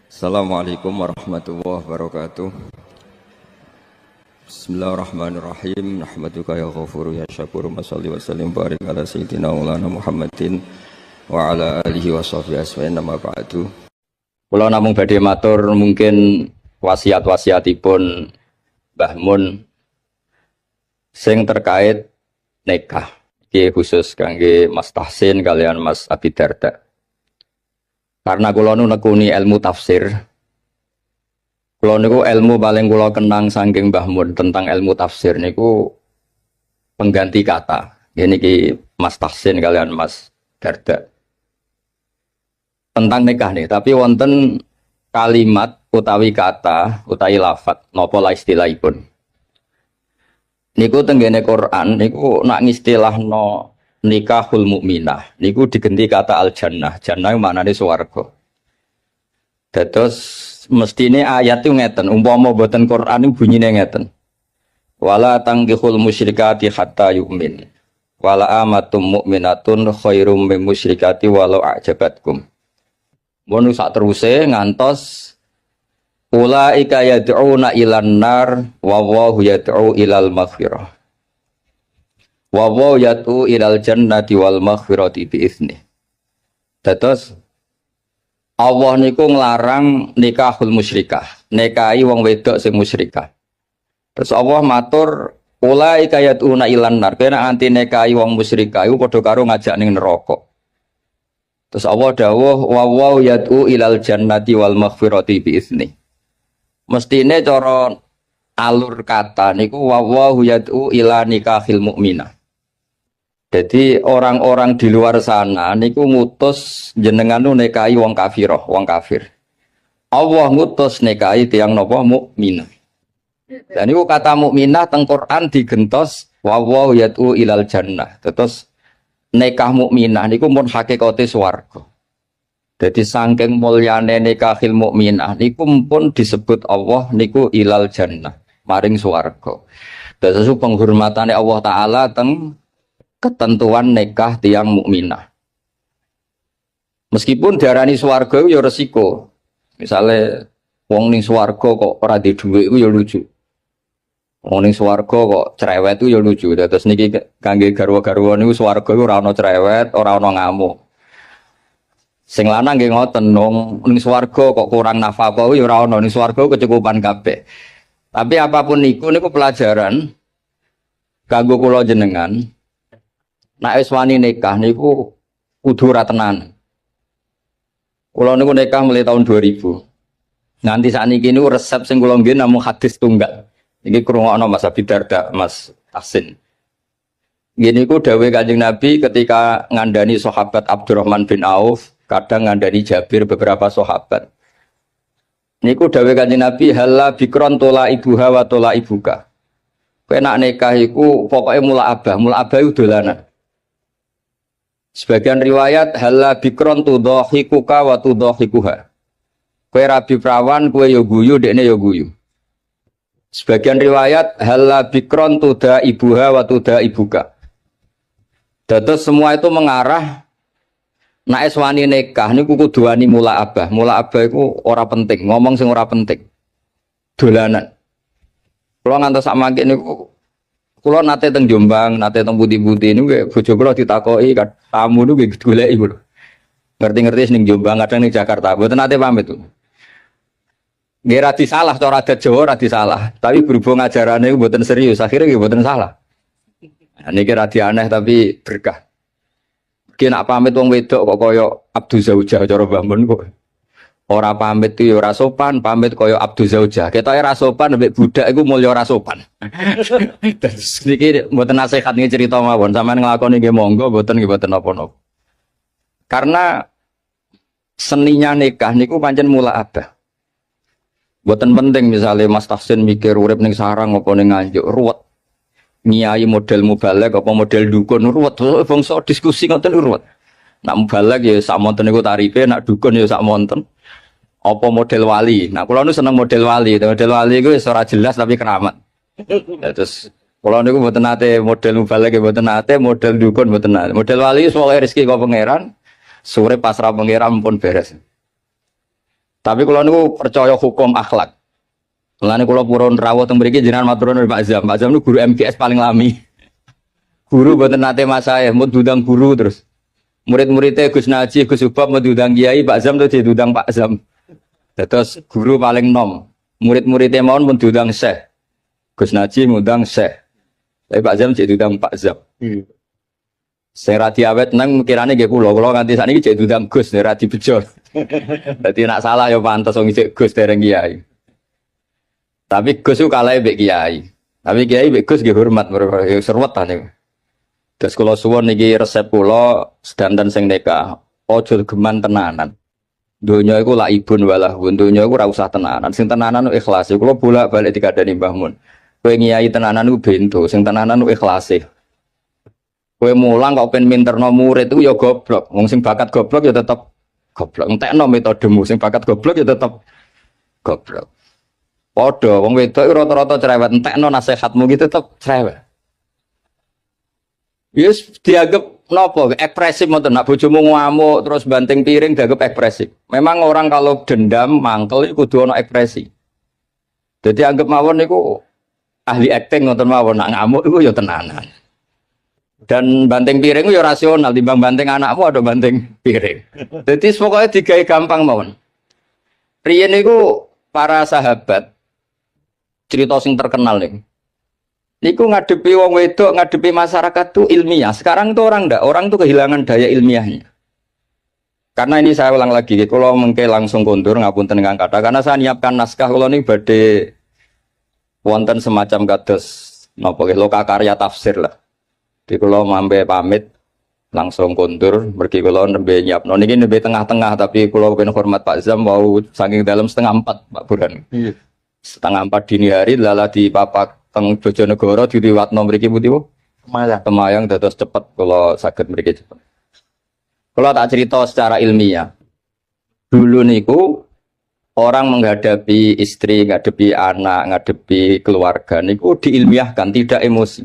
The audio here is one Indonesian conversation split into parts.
Assalamualaikum warahmatullahi wabarakatuh. Bismillahirrahmanirrahim. Nahmaduka ya ghafuru ya syakuru wa salli wa sallim barik ala sayyidina maulana Muhammadin wa ala alihi wa sahbihi asma'in nama ba'du. Kula namung badhe matur mungkin wasiat-wasiatipun Mbah Mun sing terkait nikah. Iki khusus kangge Mas Tahsin kalian Mas Abi Darda. Karena kula nu nekuni ilmu tafsir. Kula niku ilmu paling kula kenang saking Mbah Mun tentang ilmu tafsir niku pengganti kata. Ini ki Mas Tahsin kalian Mas Darda. Tentang nikah nih, tapi wonten kalimat utawi kata utawi lafat napa la istilahipun. Niku tenggene Quran niku nak ngistilahno nikahul mukminah niku digenti kata al jannah. Jannah maknane swarga. Dados mestine ayat itu ngeten, umpama boten Quran niku bunyine ngeten. Wala tangkihul musyrikati hatta yu'min. Wala amatum mukminatun khairum min musyrikati walau a'jabatkum. Mun sak teruse ngantos ulaika yad'una ilan nar wa wallahu yad'u ilal maghfirah. Wa yatu ilal jannati wal maghfirati bi izni. Dados Allah niku nglarang nikahul musyrikah, nikahi wong wedok sing musyrikah. Terus Allah matur ulaika yatuna ilan nar, kena anti nikahi wong musyrikah iku padha karo ngajak ning neraka. Terus Allah dawuh wa yatu ilal jannati wal maghfirati bi izni. Mestine cara alur kata niku wa yatu ila nikahil mukminah. Jadi orang-orang di luar sana niku ngutus jenengan nu nikahi wong kafiroh, wong kafir. Allah ngutus nikahi tiyang napa mukminah. Dan niku kata mukminah teng Quran digentos wa yatu ilal jannah. Terus nikah mukminah niku mun hakikate swarga. Jadi saking mulyane nikahil mukminah niku pun disebut Allah niku ilal jannah, maring swarga. Terus penghormatane Allah taala teng ketentuan nikah tiang mukminah. Meskipun diarani swarga ya resiko. Misale wong ning swarga kok ora di dhuwit iku ya lucu. Wong ning swarga kok cerewet iku ya lucu. Terus niki kangge garwa-garwa niku swarga iku ora ana cerewet, ora ana ngamuk. Sing lanang nggih ngoten ning swarga kok kurang nafkah ya ora ana, ning swarga kecukupan kabeh. Tapi apapun niku pelajaran kanggo kula jenengan. Nek wis wani nikah niku kudu ora tenan. Kula niku nikah mulai tahun 2000. Nganti sakniki niku resep sing kula nggih namung hadis tunggal. Iki krungokno Mas Abi Darda, Mas Tahsin. Ngene niku dawuh Kanjeng Nabi ketika ngandani sahabat Abdurrahman bin Auf, kadang ngandani Jabir beberapa sahabat. Niku dawuh Kanjeng Nabi halla bikron tola ibuha wa tola ibuka. Kowe nak nikah iku pokoke mula abah iku dolanan. Sebagian riwayat halla bikron tudhahikuka wa tudhahikuha. Kowe rabi prawan, kowe ya guyu, dekne ya guyu. Sebagian riwayat halla bikron tuda ibuha wa tuda ibuka. Dados semua itu mengarah nek wis wani nikah niku kudu wani mula abah. Mula abah iku ora penting, ngomong sing ora penting. Dolanan. Kula ngantos sak mangke niku kula nate teng Jombang, nate teng Putih-Putih niku bojo kula ditakoki tamu niku goleki kula. Ngerti-ngerti ning Jombang, kadang ning Jakarta. Mboten nate pamit. Nggih ra disalah cara adat Jawa ra disalah, tapi berhubung ajarane niku mboten serius, akhirnya nggih mboten salah. Nah, niki ra aneh tapi berkah. Ki nak pamit wong wedok kok kaya Abdu Zaujah cara Mbah Mun kok. Ora pamit itu ya ora sopan, pamit kaya Abdu Zaujah. Ketoke ra sopan mbek budak iku mulya ora sopan. Terus niki mboten nasihat niki cerita mawon, sampean nglakoni nggih monggo, mboten nggih mboten napa-napa. Karena seninya nikah niku pancen mula abah. Mboten penting misalnya Mas Tahsin mikir urip ning sarang apa ning Nganjuk ruwet. Nyai model mubalek apa model dukun ruwet, bangsa diskusi ngoten ruwet. Nak mubalek ya sak monten niku tarife, nak dukun ya sak monten. Apa model wali. Nah, kula nu seneng model wali. Model wali iku wis ora jelas tapi keramat. Terus kula niku mboten nate model mubalek mboten nate, model dukun mboten nate. Model wali pokoke rezeki kok pangeran, sore pasrah pangeran pun beres. Tapi kalau niku percaya hukum akhlak. Mulane kula purun rawuh teng mriki jenengan matur nuwun Pak Zam. Pak Zam niku guru MGS paling lami. Guru mboten nate mas saya, mau diundang guru terus. Murid-muridnya Gus Naji, Gus Ubab mau diundang Kiai, Pak Zam tuh diundang Pak Zam. Terus guru paling nom. Murid-muridnya mau diundang Syekh. Gus Naji ngundang Syekh. Tapi Pak Zam diundang Pak Zam. Sing ra diawet nang kirane nggih kula nganti sakniki jek diundang Gus ora dibejo. Dadi nek salah ya pantes wong isih Gus dereng Kiai. Tapi Gus ku kalah mbek Kiai. Tapi Kiai mbek Gus nggih hormat ya serwet ta niku. Terus kula suwun niki resep kula sedanten sing nikah, aja geman tenanan. Donya iku la ibun walah, donya iku ora usah tenanan. Sing tenanan ikhlas. Kula bolak-balik dikandani Mbah Mun. Kowe ngiyai tenanan iku bento, sing tenanan ikhlas. Kowe mulang kok pengen minterno murid iku ya goblok. Wong sing bakat goblok ya tetep goblok. Entekno metodemu sing bakat goblok ya tetep goblok. Padha wong wedok rata-rata cerewet, entekno nasihatmu gitu tetep cerewet. Yes dianggap nopo ekspresif ngoten. Nak bojomu ngamuk terus banting piring dianggap ekspresif. Memang orang kalau dendam mangkel iku kudu ana ekspresi. Jadi anggap mawon niku ahli acting ngoten mawon, nak ngamuk iku ya tenanan. Dan banting piring ya rasional timbang banting anakmu ada banting piring. Jadi pokoknya digawe gampang mawon. Riyen niku para sahabat cerita sing terkenal nih. Niku ngadepi wong wedok, ngadepi masyarakat tuh ilmiah. Sekarang tuh orang tuh kehilangan daya ilmiahnya. Karena ini saya ulang lagi, kalau mengke langsung kondur ngapunten ingkang kata. Karena saya nyiapkan naskah kalau ini badhe wonten semacam kados napa loka karya tafsir lah. Di kalau mambe pamit langsung kondur, mergi kalau nembe nyiapno. Niki nembe tengah-tengah tapi kalau pengen hormat Pak Zam mau saking dalam 3:30 Pak Burhan. 3:30 dini hari lala di papak teng Bojonegoro diriwatno mriki pundi Bu? Temayang dados cepet kalau saged mriki cepet. Kalau tak cerita secara ilmiah. Dulu niku orang menghadapi istri, menghadapi anak, menghadapi keluarga niku diilmiahkan, tidak emosi.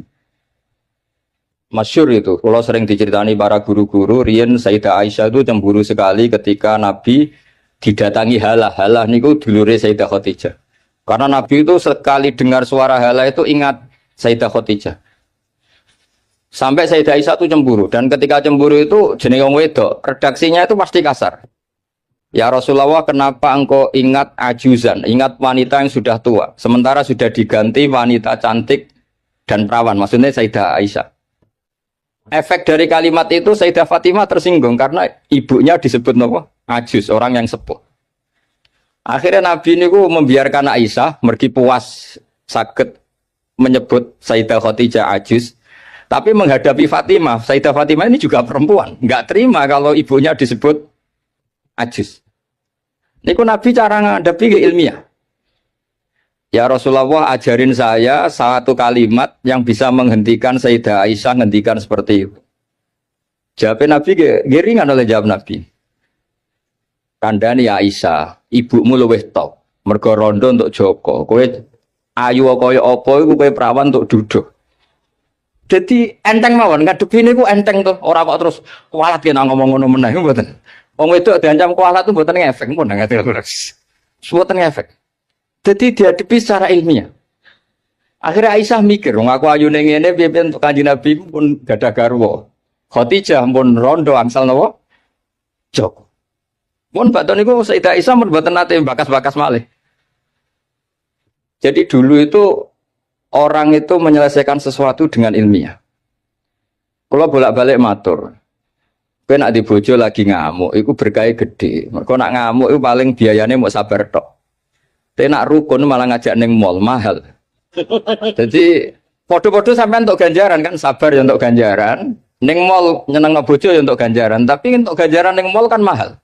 Masyhur itu, kalau sering diceritani para guru-guru, riyen Sayyidah Aisyah itu cemburu sekali ketika Nabi didatangi halah niku dulure Sayyidah Khadijah. Karena Nabi itu sekali dengar suara halah itu ingat Sayyidah Khadijah. Sampai Sayyidah Aisyah itu cemburu, dan ketika cemburu itu jenenge wong wedok, redaksinya itu pasti kasar. Ya Rasulullah, kenapa engkau ingat ajuzan, ingat wanita yang sudah tua, sementara sudah diganti wanita cantik dan perawan, maksudnya Sayyidah Aisyah. Efek dari kalimat itu Sayyidah Fatimah tersinggung karena ibunya disebut apa? Ajuz, orang yang sepuh. Akhirnya Nabi ini membiarkan Aisyah mergi puas sakit menyebut Sayyidah Khadijah ajuz. Tapi menghadapi Fatimah, Sayyidah Fatimah ini juga perempuan, nggak terima kalau ibunya disebut ajuz. Niku Nabi cara menghadapi ke ilmiah. Ya Rasulullah, ajarin saya satu kalimat yang bisa menghentikan Sayyidah Aisyah menghentikan seperti itu. Jawab Nabi geringan oleh jawab Nabi. Kandhani Aisyah, ibumu luwih top, mergo rondo untuk Joko. Kowe ayu kaya apa iku kowe perawan untuk duduk. Jadi enteng mawon, ngadepi niku enteng tuh. Ora kok terus kualat yen ngomong ngono meneh mboten. Wong wedok diancam kualat tuh mboten ngefek pun ngerti lho. Mboten ngefek. Jadi dihadapi secara ilmiah. Akhirnya Aisyah mikir, wong aku ayune ngene piye-piye untuk Kanjeng Nabi pun gadah garwa. Khadijah pun rondo angsal napa? Joko. Mun baton niku Sayyidah Aisyah mun mboten nate bakas-bakas malih. Jadi dulu itu orang itu menyelesaikan sesuatu dengan ilmiah. Kalau bolak-balik matur, kowe nak di bojo lagi ngamuk, iku berkah gede. Mergo nak ngamuk iku paling biayane mau sabar tok. Tapi nak rukun malah ngajak neng mall mahal. Jadi podo-podo sampai untuk ganjaran kan sabar ya untuk ganjaran. Neng mall nyeneng bojo ya untuk ganjaran. Tapi untuk ganjaran neng mall kan mahal.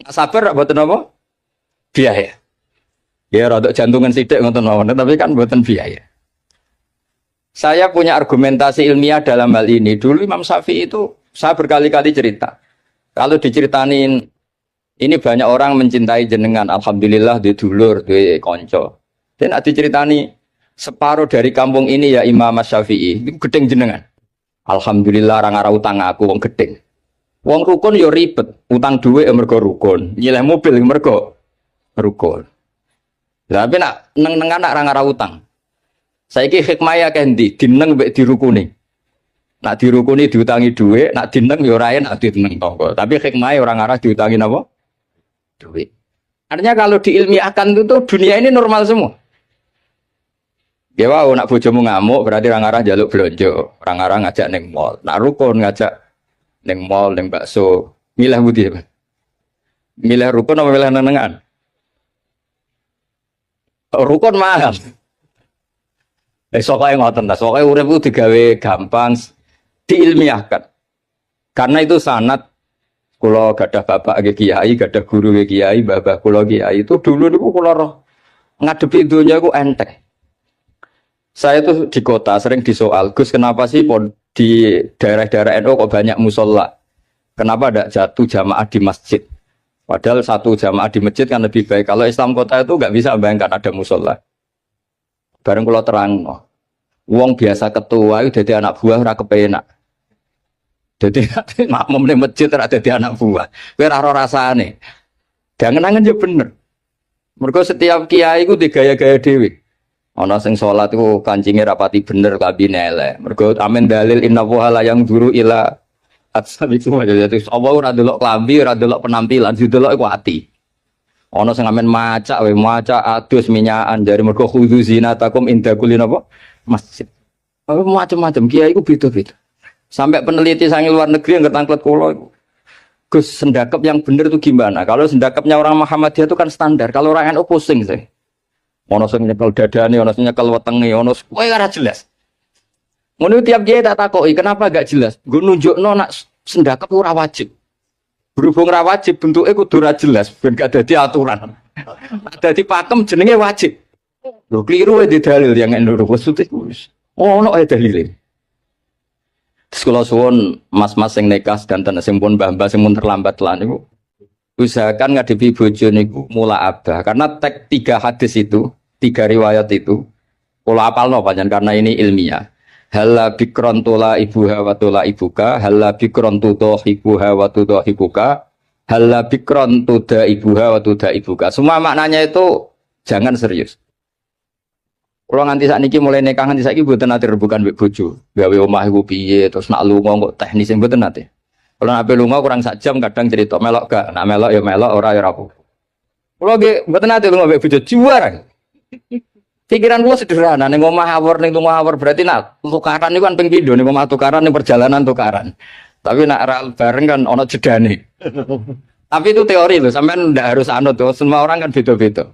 Nak sabar buat apa? Biaya. Ya rada jantungan sidik ngoten mawon, tapi kan buatan biaya. Saya punya argumentasi ilmiah dalam hal ini. Dulu Imam Syafi'i itu saya berkali-kali cerita. Kalau diceritain ini banyak orang mencintai jenengan. Alhamdulillah di dulur, di konco. Dan diceritani separuh dari kampung ini ya Imam Syafi'i. Itu gedeng jenengan. Alhamdulillah orang arah utang aku wong gedeng. Wong rukun yo ribet. Utang duit mergo rukun. Nyileh mobil mergo rukun. Tapi nak neng-nengan nak ra utang. Saiki hikmah akeh ndi dineng mbek dirukuni. Nak dirukuni diutangi dhuwit, nak dineng ya ora enak dineng tangga. Tapi hikmah orang arah diutangi napa? Dhuwit. Artinya kalau diilmiahkan itu tuh dunia ini normal semua. Ya wow, nak bojomu ngamuk berarti orang arah jaluk belanja, orang arah ngajak neng mall, nak rukun ngajak neng mall, neng bakso, milih budi, milih rukun apa milih nenengan? Rukun mahal. Soalnya ngoten, soalnya urip itu digawe gampang, diilmiahkan. Karena itu sanad. Kulo gadah bapak ke kiai, gadah guru ke kiai, babah kulo kiai itu dulu niku kulo roh ngadepi dunia ku enteng. Saya tuh di kota sering disoal, Gus kenapa sih di daerah-daerah NU kok banyak musola? Kenapa ada jatuh jamaah di masjid? Padahal satu jamaah di masjid kan lebih baik. Kalau Islam kota itu nggak bisa bayangkan ada musola. Bareng kulo terang, wong biasa ketua itu jadi anak buah ora kepenak. Jadi makmum di masjid ada di anak buah. Kowe ora rasane. Dangen-angen ya bener. Mergo setiap kiai iku digaya-gaya dhewe. Ana sing salat iku kancinge rapati bener kabine elek. Mergo amen dalil inna wa yang duru ila atsabikum. Jadi Allah ora delok klambi, ora delok penampilan, didelok iku ati. Ana sing amen macak adus minyakan jare mergo khudzu zinatakum inda kulli napa? Masjid. Macam-macam kiai iku beda-beda. Sampai peneliti sangi luar negeri yang ketangklet kulo, Gus sendakep yang benar itu gimana? Kalau sendakepnya orang Muhammadiyah itu kan standar. Kalau orang NU pusing sih. Ono sing nyekel dadane, ono sing nyekel wetenge, ono kowe ora jelas. Ngono tiap kiai tak takoki, kenapa gak jelas? Gue nunjukno nak sendakep ora wajib. Berhubung ora wajib bentuke kudu ora jelas, ben gak dadi aturan. Dadi pakem jenenge wajib. Lho kliru di dalil yang NU wis. Ono ae dalile. Sekolah suwon mas-mas yang nekas dan sing pun mbah-mbah sing pun terlambat lah niku usahakan ngadepi bojo niku mula abah karena tek 3 hadis itu 3 riwayat itu kula apalno panjen karena ini ilmiah halla bikron tula ibuha wa tula ibuka halla bikron tudo ibuha wa tudo ibuka halla bikron tuda ibuha wa tuda ibuka semua maknanya itu jangan serius. Kalau nganti saat ini mulai nikah nganti saat ini buatan nanti rebukan mbek bojo, gawe omah iku piye terus nak lunga kok teknis yang buatan nanti. Kalau nak lunga kurang 1 jam kadang cerita melok gak, nak melok ya melok ora ya rapuh. Kalau buatan nanti lunga mbek bojo juara. Pikiran gua sederhana, ning omah awor ning lunga awor berarti nak tukaran itu kan ping pindho ning omah tukaran ning perjalanan tukaran. Tapi nak ral bareng kan ono jedane. Tapi itu teori loh, sampean ndak harus anut tuh, semua orang kan beda-beda.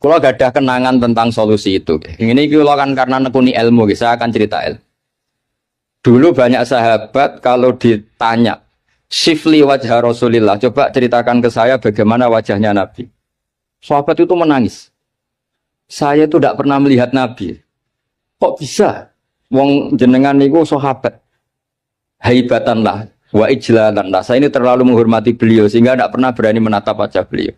Kalau gak ada kenangan tentang solusi itu, ini kalau kan karena nekuni ilmu, saya akan cerita ilmu. Dulu banyak sahabat kalau ditanya, Sifli wajah Rasulillah, coba ceritakan ke saya bagaimana wajahnya Nabi. Sahabat itu menangis. Saya itu tidak pernah melihat Nabi. Kok bisa? Wong jenengan niku sahabat. Haibatanlah, wa ijlalanlah. Saya ini terlalu menghormati beliau sehingga tidak pernah berani menatap wajah beliau.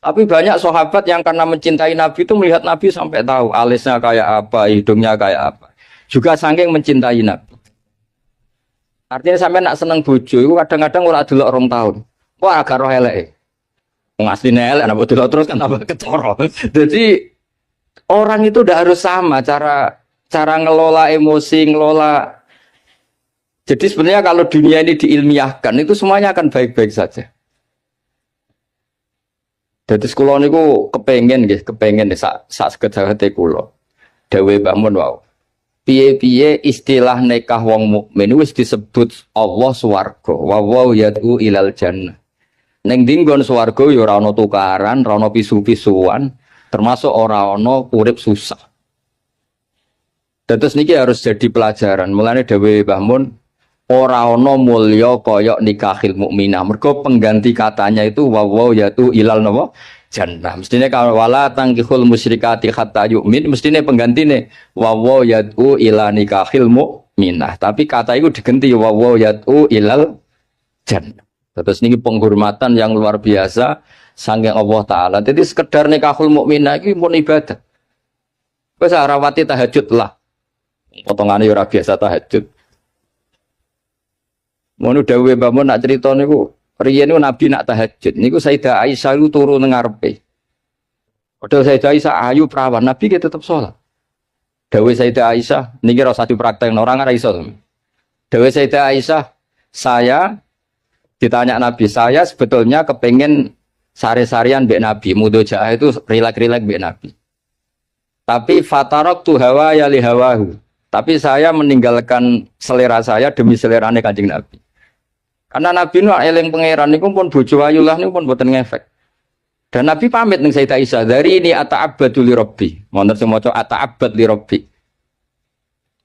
Tapi banyak sahabat yang karena mencintai Nabi itu melihat Nabi sampai tahu alisnya kayak apa, hidungnya kayak apa. Juga saking mencintai Nabi. Artinya sampai nak seneng bojo itu kadang-kadang ora delok 2 tahun. Wah agak roh eleke. Wong asline elek nek delok terus kan tambah ketara. Jadi orang itu udah harus sama cara ngelola emosi, ngelola. Jadi sebenarnya kalau dunia ini diilmiahkan itu semuanya akan baik-baik saja. Jadi sekolah niku kepengen sak sekedhate kula. Dewe Mbah Mun wau. Piye-piye istilah nikah wong mukmin wis disebut Allah swarga. Wa yad'u ilal jannah. Ning dinggon swarga ya ora ana tukaran, ora ana pisu-pisuan, termasuk ora ana urip susah. Terus niki harus jadi pelajaran. Mulane dewe Mbah Mun ora ana mulya kaya nikahil mukminah. Mergo pengganti katanya itu wa yatu ilal napa jannah. Mestine kalau wala tangkihul musyrikati hatta yu'min, mestine penggantine wa yatu ila nikahil mukminah. Tapi kata itu diganti wa yatu ilal jannah. Terus niki penghormatan yang luar biasa saking Allah taala. Jadi sekedar nikahul mukminah iki pun ibadah. Wis rawati tahajud lah. Potongane ora biasa tahajud. Ngono dawuhe Mbah Mun nak crita niku riyen niku Nabi nak tahajud niku Sayyidah Aisyah itu turu nang ngarepe. Padahal Sayyidah Aisyah ayu perawan, Nabi ki tetep salat. Dawe Sayyidah Aisyah niki ora usah dipraktekno orang ora iso. Dawe Sayyidah Aisyah, saya ditanya Nabi, saya sebetulnya kepengen sari-sarian mbek Nabi, mudojaah itu rilek-rilek mbek Nabi. Tapi fatarok tu hawa ya li hawahu. Tapi saya meninggalkan selera saya demi selerane Kanjeng Nabi. Karena Nabi nu eling pangeran niku pun bojo ayu lah niku pun boten ngefek. Dan Nabi pamit ning Sayyidah Aisyah, dari ini ata'abbadu li rabbi. Wonten sing maca ata'abbad li rabbi.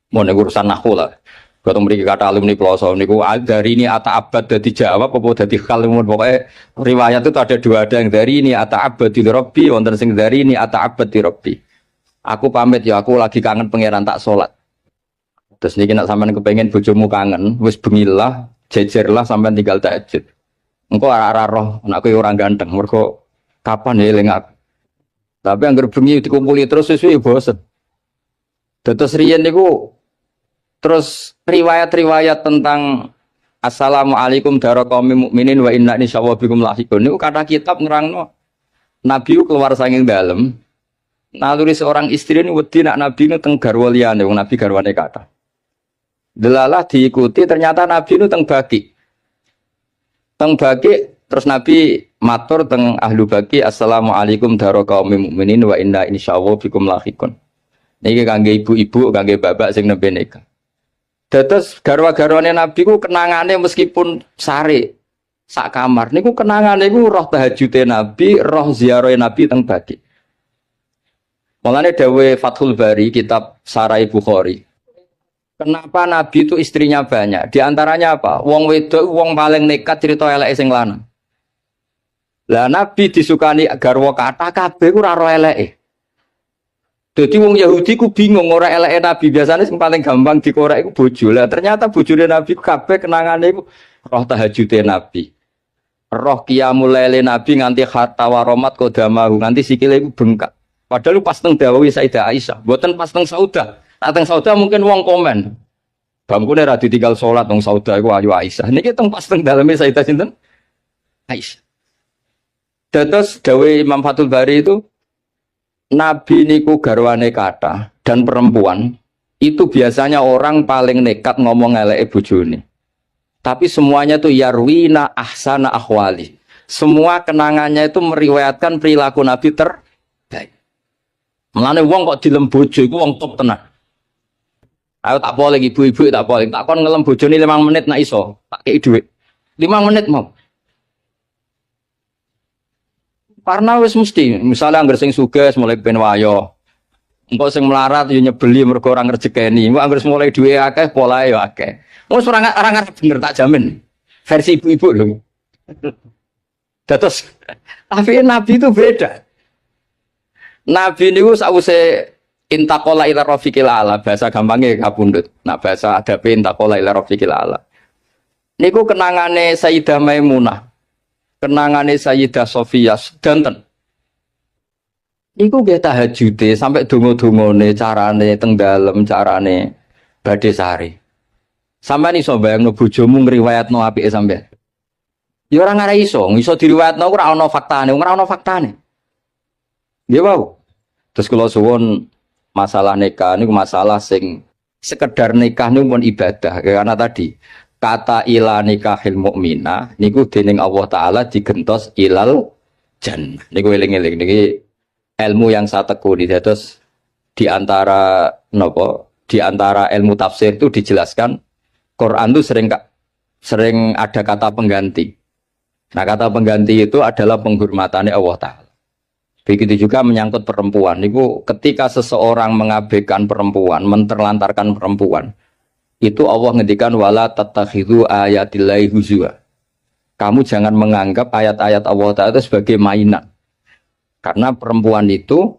Mun urusan nahwu lah. Ketemu mriki kata alumni Ploso niku dari ini ata'abbad dadi jawab apa dadi kalimun pokoke riwayat itu ada dua, ada yang dari ini ata'abbadu li rabbi, wonten sing dari ini ata'abbad li rabbi. Aku pamit ya, aku lagi kangen pangeran tak salat. Terus niki nek sampean kepengin bojomu kangen, wis bengilah, jejerlah sampean tinggal tahajud. Engko ora roh anakku ora ganteng, mergo kapan ya eling aku. Tapi anggere bengi dikumpuli terus suwe bosen. Terus riyen niku terus riwayat-riwayat tentang Assalamualaikum daraqaumil mukminin wa inna insyaallah bikum lahiqun. Niku kata kitab nerangno Nabi keluar saking dalem. Naluri seorang istri ini wedi nak Nabi ini teng garwa liyane, wong Nabi garwane kata. Delalah diikuti ternyata Nabi itu teng baki. Teng baki terus Nabi matur teng ahlu baki Assalamualaikum daraqaumil mukminin wa inna insyaallah bikum lahiqun. Niki kangge ibu-ibu, kangge bapak sing nembe nikah. Dados garwa-garwane Nabi ku kenangane meskipun sare sak kamar niku kenangane niku roh tahajude Nabi, roh ziarah Nabi teng baki. Mulane dawe Fathul Bari kitab Sarai Bukhari. Kenapa Nabi itu istrinya banyak? Di antaranya apa? Wong wedok wong paling nekat cerita eleke sing lanang. Lah Nabi disukani garwa kathah kabeh ku ora ro eleke. Dadi wong Yahudi ku bingung ora eleke Nabi, biasane sing paling gampang dikorek iku bojo. Lah ternyata bojone Nabi kabeh kenangane iku roh tahajude Nabi. Roh qiyamul lail Nabi nganti hatta waromat qodamahu, nganti sikile iku bengkak. Padahal pas teng dawawi Sayyidah Aisyah, mboten pas teng Saudah. Teng Saudah mungkin wong komen. Bangkune ra ditinggal salat wong Saudah iku ayu Aisyah. Niki teng pas teng daleme Sayyidah sinten? Aisyah. Dados dawe Imam Fathul Bari itu Nabi niku garwane kathah dan perempuan itu biasanya orang paling nekat ngomong eleke bojone. Tapi semuanya itu yarwina ahsana ahwali. Semua kenangannya itu meriwayatkan perilaku Nabi terbaik. Mulane wong kok dilem bojo iku wong top tenan. Ayo tak boleh ibu-ibu tak boleh. Tak kon ngelem bojone 5 menit nak iso. Tak kei dhuwit. 5 menit mau. Karena wis mesti, misalnya anggar sing sugih mulai ben wayo. Engko sing melarat yo nyebeli mergo ora ngrejekeni. Engko anggar mulai duwe akeh polahe yo akeh. Wis ora ngarep bener tak jamin. Versi ibu-ibu lho. Dados tapi Nabi itu beda. Nabi niku sawise intaqala ila rafiqil ala, bahasa gampangnya kapundhut. Nah bahasa adabe intaqala ila rafiqil ala. Niku kenangane Sayyidah Maimunah. Kenangane Sayyidah Sofiyah sedanten. Iku nggih tahajude sampai donga-dongane carane teng dalem carane badhe sari. Sampeyan iso bayangno bojomu ngriwayatno apike sampeyan. Ya ora ngare iso diriwayatno ora ana faktane, ora ana faktane. Nggih wau. Terus kula suwun masalah nikah niku masalah sing sekedar nikah niku pun ibadah karena tadi kata ila nikahil mukminah niku dening Allah taala digentos ilal jannah. Niku eling-eling niki ilmu yang saya tekuni. Terus di antara ilmu tafsir itu dijelaskan Quran itu sering ada kata pengganti. Nah, kata pengganti itu adalah penghormatannya Allah taala. Begitu juga menyangkut perempuan. Niku ketika seseorang mengabaikan perempuan, menterlantarkan perempuan, itu Allah ngendikan wala tattakhidhu ayatillahi huzwa. Kamu jangan menganggap ayat-ayat Allah Ta'ala itu sebagai mainan. Karena perempuan itu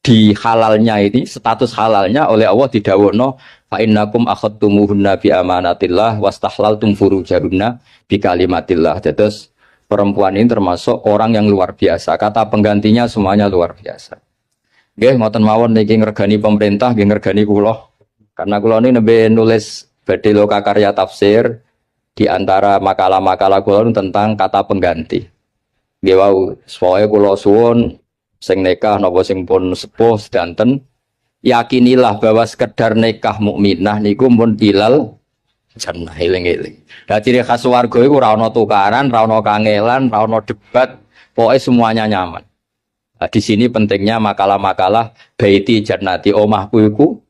di halalnya ini, status halalnya oleh Allah didhawuhna fa innakum akhadtumuhunna bi amanatillah wastahlaltum furujahunna bi kalimatillah. Terus perempuan ini termasuk orang yang luar biasa. Kata penggantinya semuanya luar biasa. Nggih, ngoten mawon niki ngregani pemerintah, nggih ngregani kula. Karena kula ini nembe nulis badhe loka karya tafsir di antara makalah-makalah kula tentang kata pengganti. Nggih wau, pokoke kula suwun sing nikah napa sing pun sepuh sedanten yakinilah bahwa sekedar nikah mukminah niku mun ilal jannah eling-eling. Lah ciri khas swarga iku ora ana tukaran, ora ana kangelan, ora ana debat, pokoknya semuanya nyaman. Nah, di sini pentingnya makalah-makalah baiti jannati omahku iku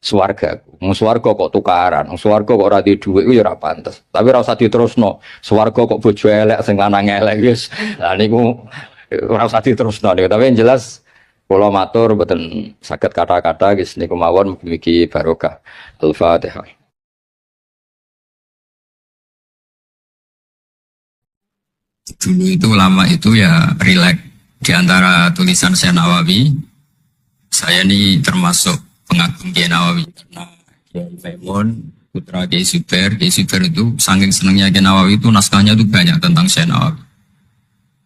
swargaku. Wong swarga kok tukaran, wong swarga kok ora duwe dhuwit iku ya ora pantes. Tapi ora usah diterusno. Swarga kok bojo elek sing lanang elek wis. Lah niku ora usah diterusno niku. Tapi yang jelas kula matur mboten saged kata-kata wis niku mawon mugi barokah. Al-Fatihah. Dulu itu ulama itu ya rileks. Di antara tulisan Syekh Nawawi, saya ini termasuk pengagum Kiai Nawawi karena Kiai Maimun putra Kiai Zubair itu saking senangnya Kiai Nawawi itu naskahnya itu banyak tentang Syekh Nawawi.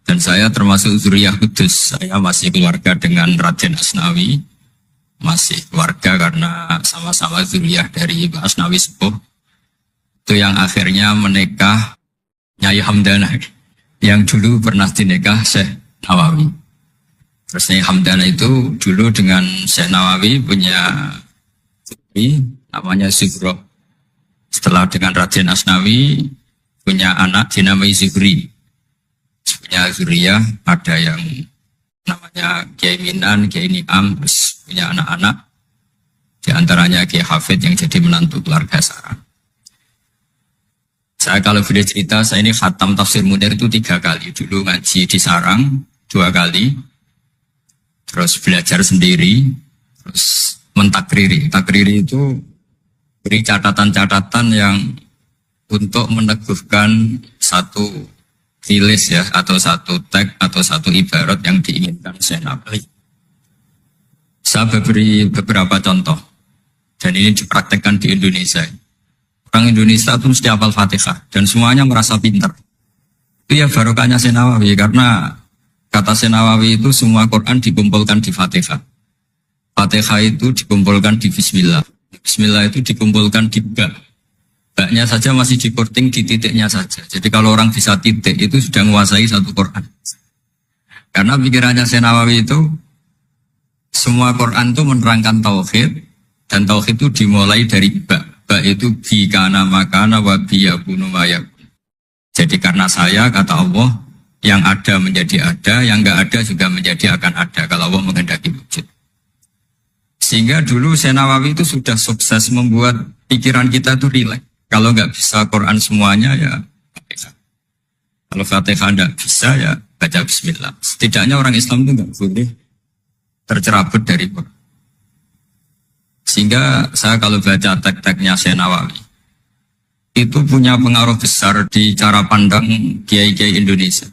Dan saya termasuk zuriyah kudus. Saya masih keluarga dengan Raden Asnawi, masih keluarga karena sama-sama zuriyah dari Mbah Asnawi Sepuh. Itu yang akhirnya menikah Nyai Hamdana yang dulu pernah dinikah Syekh Nawawi. Terus Nyai Hamdana itu dulu dengan Syekh Nawawi punya putri namanya Zuhroh. Setelah dengan Raden Asnawi punya anak dinamai Zuhri. Punya zuriyah ada yang namanya Kiai Minan, Kiai Niam, terus punya anak-anak. Di antaranya Kiai Hafid yang jadi menantu keluarga Sarah. Saya kalau boleh cerita, saya ini khatam tafsir Munir itu 3 kali. Dulu ngaji di Sarang 2 kali, terus belajar sendiri, terus mentakriri. Takriri itu beri catatan-catatan yang untuk meneguhkan satu tulis ya, atau satu teks, atau satu ibarat yang diinginkan Syekh Nawawi. Saya beri beberapa contoh, dan ini dipraktekkan di Indonesia. Orang Indonesia itu mesti hafal Fatihah dan semuanya merasa pintar. Itu ya barokahnya Syekh Nawawi karena kata Syekh Nawawi itu semua Quran dikumpulkan di Fatihah. Fatihah itu dikumpulkan di Bismillah. Bismillah itu dikumpulkan di Ba. Ba-nya saja masih dikorting di titiknya saja. Jadi kalau orang bisa titik itu sudah menguasai satu Quran. Karena pikirannya Syekh Nawawi itu semua Quran itu menerangkan tauhid dan tauhid itu dimulai dari Ba. Ba itu bi kana makana wa bi yakunu ma yakun. Jadi karena saya kata Allah yang ada menjadi ada, yang enggak ada juga menjadi akan ada kalau Allah menghendaki wujud. Sehingga dulu Syekh Nawawi itu sudah sukses membuat pikiran kita itu rileks. Kalau enggak bisa Quran semuanya ya Fatihah. Kalau Fatihah enggak bisa ya baca bismillah. Setidaknya orang Islam itu enggak boleh tercerabut dari Quran. Sehingga saya kalau baca teks-teksnya Syekh Nawawi itu punya pengaruh besar di cara pandang kiai-kiai Indonesia.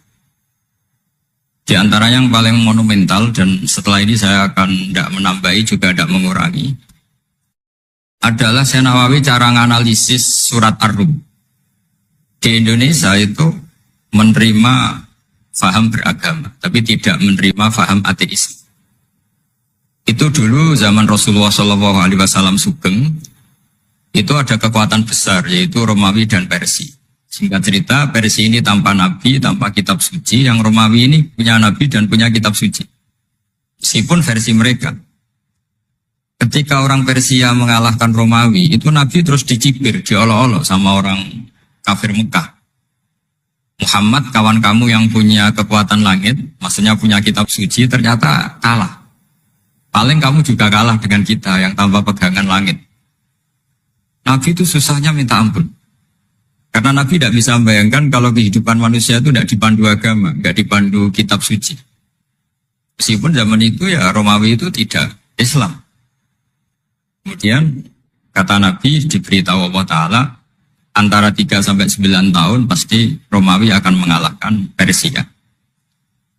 Di antara yang paling monumental dan setelah ini saya akan tidak menambahi juga tidak mengurangi adalah Syekh Nawawi cara menganalisis surat Ar-Rum. Di Indonesia itu menerima faham beragama, tapi tidak menerima faham ateis. Itu dulu zaman Rasulullah SAW sugeng, itu ada kekuatan besar yaitu Romawi dan Persia. Singkat cerita, Persia ini tanpa nabi, tanpa kitab suci, yang Romawi ini punya nabi dan punya kitab suci. Meskipun versi mereka. Ketika orang Persia mengalahkan Romawi, itu nabi terus dicibir, diolok-olok sama orang kafir Mekah. Muhammad, kawan kamu yang punya kekuatan langit, maksudnya punya kitab suci, ternyata kalah. Paling kamu juga kalah dengan kita yang tanpa pegangan langit. Nabi itu susahnya minta ampun. Karena Nabi tidak bisa membayangkan kalau kehidupan manusia itu tidak dipandu agama, tidak dipandu kitab suci. Meskipun zaman itu ya Romawi itu tidak Islam. Kemudian kata Nabi diberitahu Allah Ta'ala antara 3 sampai 9 tahun pasti Romawi akan mengalahkan Persia.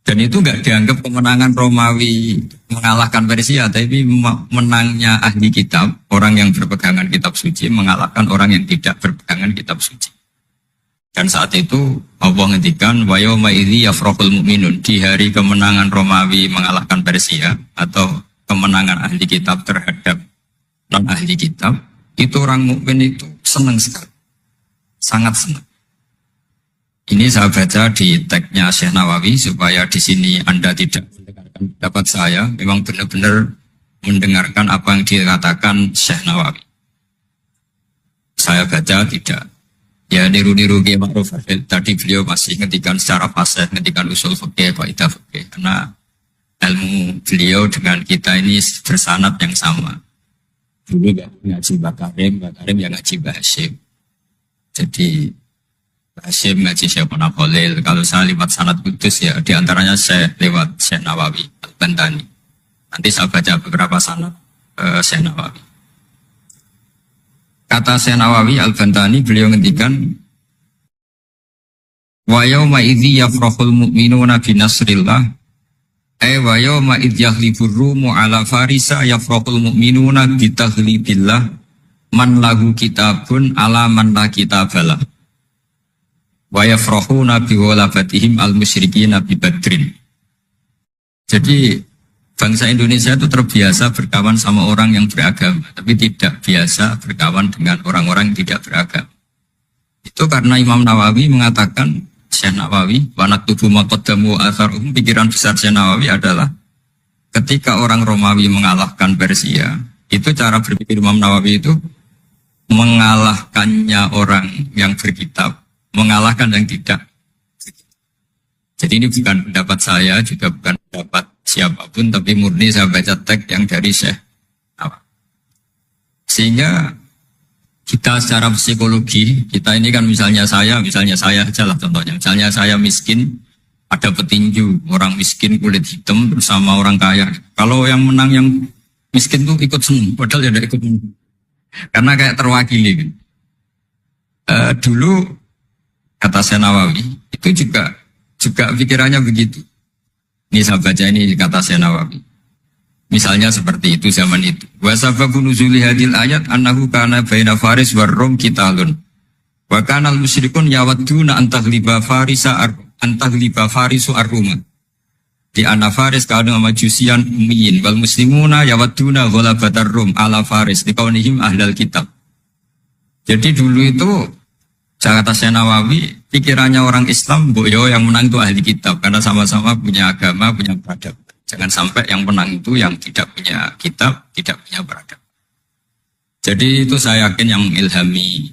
Dan itu enggak dianggap kemenangan Romawi mengalahkan Persia, tapi menangnya ahli kitab, orang yang berpegangan kitab suci mengalahkan orang yang tidak berpegangan kitab suci. Dan saat itu Allah ngendikan wa yauma idzi yafrahul mu'minun, di hari kemenangan Romawi mengalahkan Persia atau kemenangan ahli kitab terhadap non ahli kitab, itu orang mukmin itu senang sekali. Sangat senang. Ini saya baca di tagnya Syekh Nawawi supaya di sini Anda tidak mendengarkan pendapat saya, memang benar-benar mendengarkan apa yang dikatakan Syekh Nawawi. Saya baca tidak. Ya niru-niru Kiai Ma'ruf. Tadi beliau masih ngetikan secara fasih, ngetikan usul fikih, kaidah fikih. Karena ilmu beliau dengan kita ini bersanad yang sama. Dulu ngaji Mbak Karim yang ngaji Mbak Hashim. Jadi Mbak Hashim ngaji Syekh Khalil. Kalau saya lewat sanad kudus ya diantaranya saya lewat Syekh Nawawi Al-Bantani. Nanti saya baca beberapa sanad Syekh Nawawi. Kata Syekh Nawawi Al-Bantani, beliau ngendikan wa yauma idzi yafrahul mu'minuna bi nasrillah wa yauma idz yahlibur rumu ala farisa yafrahul mu'minuna bi taghlibillah man lahu kitabun ala man la kitabalah wa yafrahuna bi walafatihim al musyrikina bi badrin. Jadi bangsa Indonesia itu terbiasa berkawan sama orang yang beragama, tapi tidak biasa berkawan dengan orang-orang yang tidak beragama. Itu karena Imam Nawawi mengatakan, Syekh Nawawi, wanak tubuh maqaddamu atharuhum, pikiran besar Syekh Nawawi adalah ketika orang Romawi mengalahkan Persia, itu cara berpikir Imam Nawawi itu mengalahkannya orang yang berkitab, mengalahkan yang tidak. Jadi ini bukan pendapat saya, juga bukan pendapat siapapun, tapi murni saya baca teks yang dari Syekh Nawawi. Sehingga kita secara psikologi, kita ini kan misalnya saya aja lah contohnya. Misalnya saya miskin, ada petinju, orang miskin kulit hitam bersama orang kaya. Kalau yang menang yang miskin tuh ikut senang, padahal ya tidak ikut menang. Karena kayak terwakili. Kan. Dulu kata Syekh Nawawi, itu juga pikirannya begitu. Ini saya baca ini kata Syekh Nawawi. Misalnya seperti itu zaman itu. Wa sababu nuzuli hadil ayat annahu kana baina Faris war Rum qitalun. Wa kana al-musyrikun yawadduna an taghliba Farisu ar-Ruma. Di anna Faris kana majusian ummiyin wal muslimuna yawadduna ghalabatar Rum ala Faris liqaunihim ahlal kitab. Jadi dulu itu kata Syekh Nawawi, pikirannya orang Islam, boyo yang menang itu ahli kitab, karena sama-sama punya agama, punya peradaban. Jangan sampai yang menang itu yang tidak punya kitab, tidak punya peradaban. Jadi itu saya yakin yang mengilhami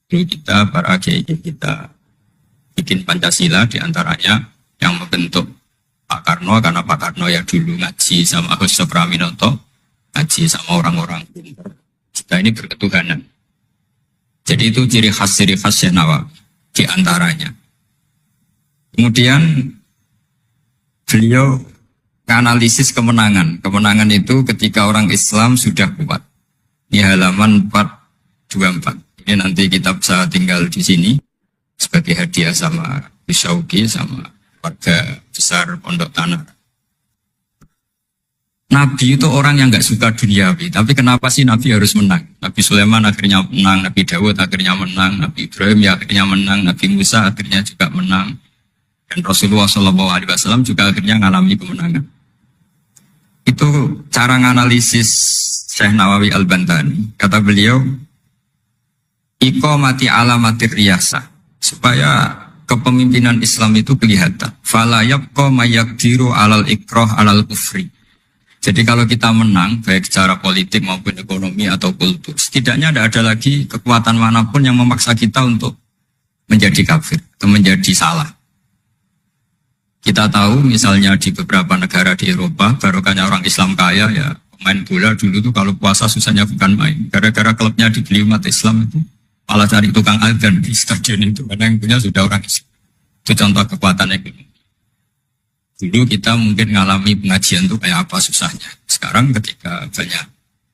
kita, para kiai kita, bikin Pancasila diantaranya yang membentuk Pak Karno, karena Pak Karno yang dulu ngaji sama Agus Praminoto, ngaji sama orang-orang pintar. Kita ini berketuhanan. Jadi itu ciri khas Syekh Nawawi di antaranya. Kemudian beliau menganalisis kemenangan. Kemenangan itu ketika orang Islam sudah kuat. Ini halaman 424. Ini nanti kita bisa tinggal di sini sebagai hadiah sama Syauki sama warga besar Pondok Tanah. Nabi itu orang yang nggak suka duniawi, tapi kenapa sih Nabi harus menang? Nabi Sulaiman akhirnya menang, Nabi Dawud akhirnya menang, Nabi Ibrahim ya akhirnya menang, Nabi Musa akhirnya juga menang, dan Rasulullah SAW juga akhirnya mengalami kemenangan. Itu cara menganalisis Syekh Nawawi Al-Bantani. Kata beliau, iqamati alamatir riyasah, supaya kepemimpinan Islam itu kelihatan. Fala yabqa mayaqdiru alal ikrah alal kufri. Jadi kalau kita menang, baik secara politik maupun ekonomi atau kultur, setidaknya tidak ada lagi kekuatan manapun yang memaksa kita untuk menjadi kafir atau menjadi salah. Kita tahu misalnya di beberapa negara di Eropa, barokahnya orang Islam kaya ya, pemain bola dulu tuh kalau puasa susahnya bukan main. Gara-gara klubnya dibeli umat Islam itu, malah cari tukang adzan di stadion itu, karena yang punya sudah orang Islam. Itu contoh kekuatan ekonomi. Dulu kita mungkin mengalami pengajian itu kayak apa susahnya. Sekarang ketika banyak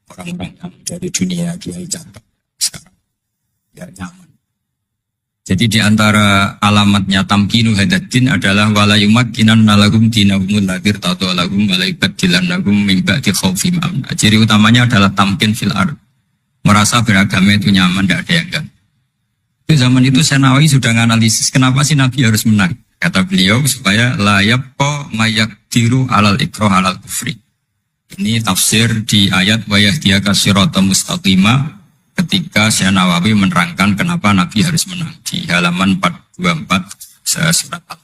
orang-orang yang dari dunia kiai catat, sekarang ya nyaman. Jadi di antara alamatnya tamkinu hadatin adalah wala yumakkinan nalagum dinahumul ladir tatu alagum walaibat dilanagum mimba'di khawfim amna. Ciri utamanya adalah tamkin fil ard. Merasa beragama itu nyaman, tidak ada yang enggak. Di zaman itu Syekh Nawawi sudah menganalisis kenapa sih Nabi harus menang. Kata beliau supaya layab ko mayak diru alal ikroh alal kufri. Ini tafsir di ayat wa yahdiyaka sirata mustaqima ketika Syekh Nawawi menerangkan kenapa Nabi harus menang di halaman 24 surat Al-Fatihah.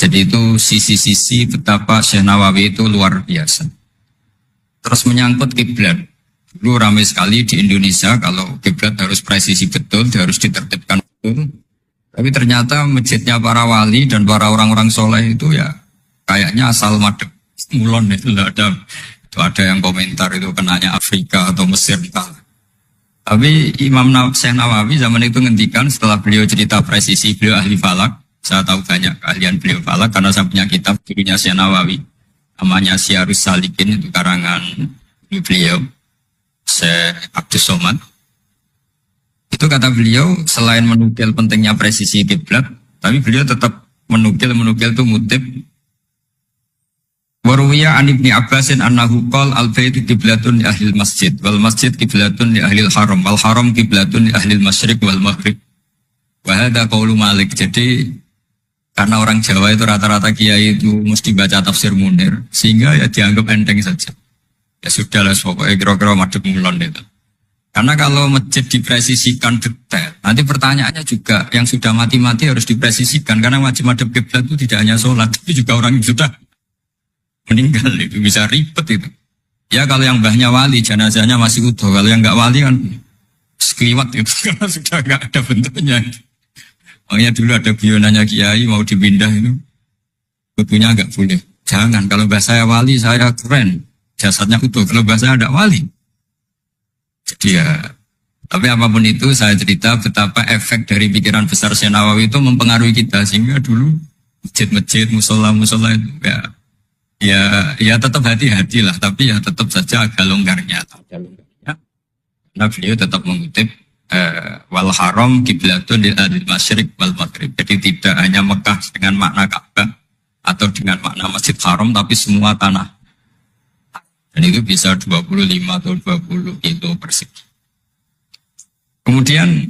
Jadi itu sisi-sisi betapa Syekh Nawawi itu luar biasa. Terus menyangkut kiblat. Dulu ramai sekali di Indonesia kalau kiblat harus presisi betul, harus ditertibkan betul. Tapi ternyata masjidnya para wali dan para orang-orang soleh itu ya kayaknya asal madep mulon itu ada yang komentar itu kenanya Afrika atau Mesir entah. Tapi Syekh Nawawi zaman itu ngendikan setelah beliau cerita presisi, beliau ahli falak. Saya tahu banyak keahlian beliau falak karena saya punya kitab gurunya Syekh Nawawi. Namanya Syiarus Salikin, itu karangan beliau, Syekh Abdus Somad. Itu kata beliau, selain menukil pentingnya presisi kiblat, tapi beliau tetap menukil itu mutib. Waruwiya an Ibni Abbasin annahu qol al-baitu kiblatun li ahlil masjid, wal masjid kiblatun li ahlil haram, wal haram kiblatun li ahlil masyriq wal maghrib. Wahada qaulu Malik. Jadi karena orang Jawa itu rata-rata kiai itu mesti baca tafsir Munir, sehingga ya dianggap enteng saja. Ya sudah lah, pokoknya kira-kira madhep mulon itu. Karena kalau masjid dipresisikan detail, nanti pertanyaannya juga yang sudah mati-mati harus dipresisikan. Karena wajib madhep kiblat itu tidak hanya sholat, tapi juga orang yang sudah meninggal itu bisa ribet itu. Ya kalau yang mbahnya wali, jenazahnya masih utuh. Kalau yang nggak wali kan sekliwat itu, karena sudah nggak ada bentuknya. Makanya dulu ada bionanya kiai mau dipindah itu, butuhnya nggak boleh. Jangan, kalau mbah saya wali, saya keren, jasadnya utuh. Kalau mbah saya ada wali. Jadi ya, tapi apapun itu saya cerita betapa efek dari pikiran besar Syekh Nawawi itu mempengaruhi kita. Sehingga dulu masjid-masjid, musola-musola itu ya tetap hati-hati lah. Tapi ya tetap saja agak longgarnya. Nah beliau tetap mengutip wal haram kiblatun lil ahlil masyriq wal maghrib. Jadi tidak hanya Mekah dengan makna Ka'bah atau dengan makna Masjid Haram, tapi semua tanah. Dan itu bisa 25 atau 20 kilo persegi. Kemudian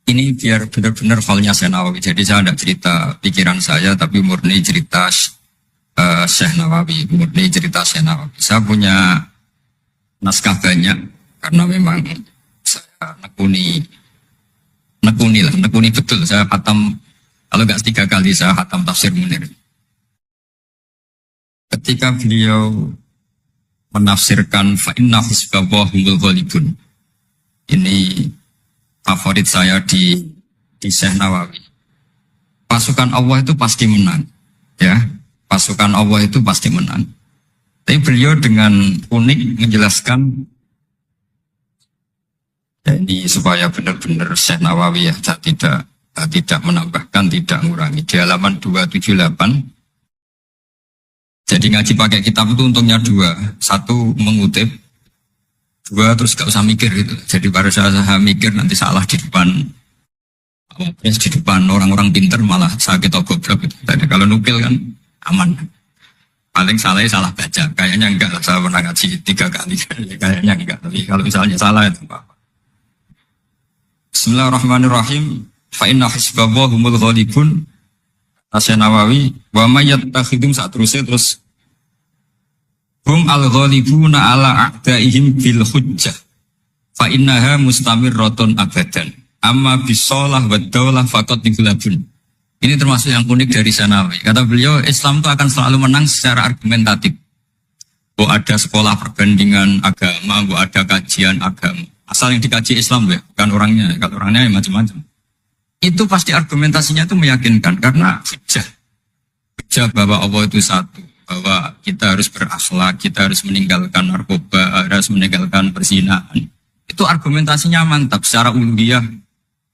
ini biar benar-benar halnya Syekh Nawawi. Jadi saya tidak cerita pikiran saya, tapi murni cerita Syekh Nawawi, murni cerita Syekh Nawawi. Saya punya naskah banyak karena memang saya nekuni betul. Saya khatam, kalau nggak 3 kali saya khatam tafsir Munir. Ketika beliau menafsirkan fa inna hizballahumul ghalibun, ini favorit saya di Syekh Nawawi. Pasukan Allah itu pasti menang, ya. Pasukan Allah itu pasti menang. Tapi beliau dengan unik menjelaskan ini supaya benar-benar Syekh Nawawi ya, tidak menambahkan, tidak mengurangi. Di halaman 278. Jadi ngaji pakai kitab itu untungnya 2. 1 mengutip, 2 terus gak usah mikir gitu. Jadi baru saya mikir nanti salah di depan orang-orang pinter malah sakit atau goblok gitu. Jadi kalau nukil kan aman. Paling salahnya salah baca. Kayaknya enggak, saya pernah ngaji 3 kali. Kayaknya enggak, tapi kalau misalnya salah itu apa. Bismillahirrahmanirrahim. Fa inna hizballahumul ghalibun. Syekh Nawawi wa may yattakhidum terus hum al-ghalibuna ala a'daihim bil hujjah fa innaha mustamirratun abadan amma bisolah wa daulah faqad dighlabun. Ini termasuk yang unik dari Syekh Nawawi. Kata beliau, Islam itu akan selalu menang secara argumentatif. Ada sekolah perbandingan agama, ada kajian agama. Asal yang dikaji Islam ya, bukan orangnya. Kalau orangnya ya macam-macam. Itu pasti argumentasinya itu meyakinkan karena hujah bahwa Allah itu satu, bahwa kita harus berakhlak, kita harus meninggalkan narkoba, harus meninggalkan perzinahan. Itu argumentasinya mantap, secara uluhiyah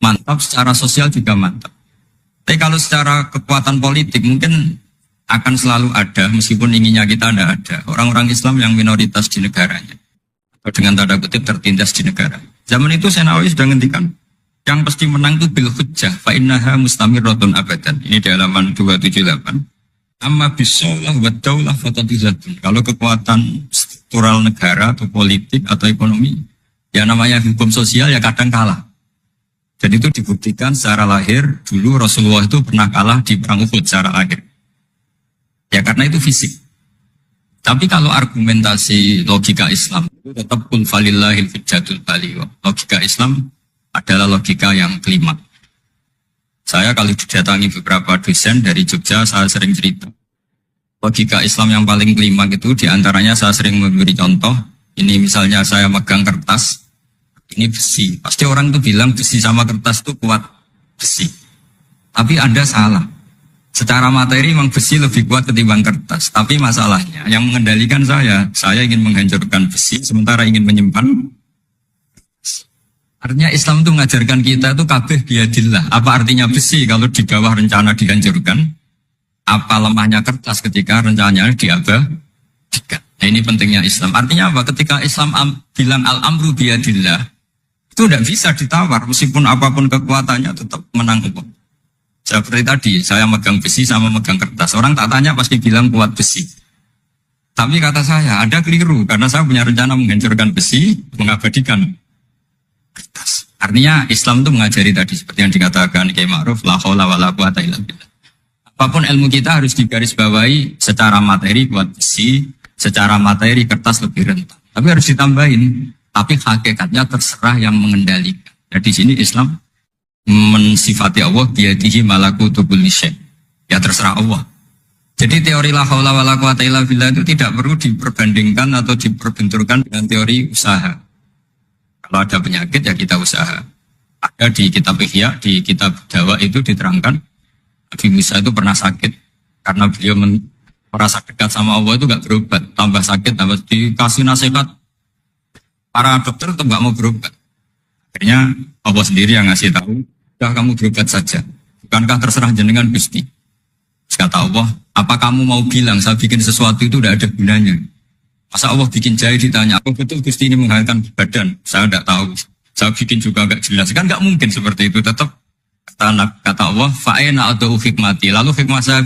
mantap, secara sosial juga mantap. Tapi kalau secara kekuatan politik mungkin akan selalu ada, meskipun inginnya kita tidak ada. Orang-orang Islam yang minoritas di negaranya, atau dengan tanda kutip tertindas di negara. Zaman itu Syekh Nawawi sudah ngendikan, yang pasti menang itu bil hujjah fa innaha mustamirratun abadan. Ini di halaman 278. Amma bisolah wa daulah fatadizatun. Kalau kekuatan struktural negara atau politik atau ekonomi, ya namanya hukum sosial ya kadang kalah. Dan itu dibuktikan secara lahir. Dulu Rasulullah itu pernah kalah di perang Uhud secara lahir. Ya karena itu fisik. Tapi kalau argumentasi logika Islam itu tetap kul falillahil hujjatul baligh. Logika Islam adalah logika yang kelima. Saya kalau didatangi beberapa dosen dari Jogja, saya sering cerita. Logika Islam yang paling kelima itu diantaranya saya sering memberi contoh. Ini misalnya saya megang kertas, ini besi. Pasti orang itu bilang besi sama kertas itu kuat besi. Tapi Anda salah. Secara materi memang besi lebih kuat ketimbang kertas. Tapi masalahnya yang mengendalikan saya ingin menghancurkan besi sementara ingin menyimpan. Artinya Islam itu mengajarkan kita itu kabeh biadillah. Apa artinya besi kalau di bawah rencana dihancurkan? Apa lemahnya kertas ketika rencananya diabadikan? Nah, ini pentingnya Islam. Artinya apa? Ketika Islam bilang al-amru biadillah, itu tidak bisa ditawar. Meskipun apapun kekuatannya tetap menang Allah. Seperti tadi, saya megang besi sama megang kertas. Orang tak tanya pasti bilang kuat besi. Tapi kata saya, ada keliru. Karena saya punya rencana menghancurkan besi, mengabadikan kertas. Artinya Islam itu mengajari tadi seperti yang dikatakan Kiai Ma'ruf, la haula wala quwata illa billah. Apapun ilmu kita harus digarisbawahi secara materi kuat besi, secara materi kertas lebih rentan. Tapi harus ditambahin, tapi hakikatnya terserah yang mengendalikan. Jadi di sini Islam mensifati Allah biyadihi malakutu kulli syai'. Ya terserah Allah. Jadi teori la haula wala quwata illa billah itu tidak perlu diperbandingkan atau diperbenturkan dengan teori usaha. Kalau ada penyakit ya kita usaha. Ada di kitab Ihya, di kitab Dawa itu diterangkan Nabi Musa itu pernah sakit karena beliau merasa dekat sama Allah itu gak berobat, tambah sakit, tambah dikasih nasihat. Para dokter tetap gak mau berobat. Akhirnya Allah sendiri yang ngasih tahu, udah kamu berobat saja. Bukankah terserah jenengan Gusti? Terus kata Allah, apa kamu mau bilang saya bikin sesuatu itu udah ada gunanya? Masa Allah bikin jahe ditanya, apa betul Gusti ini menghalalkan badan? Saya tidak tahu. Saya bikin juga agak jelas. Kan nggak mungkin seperti itu. Tetap kata Allah, fa'ena atau hikmati. Lalu hikmah saya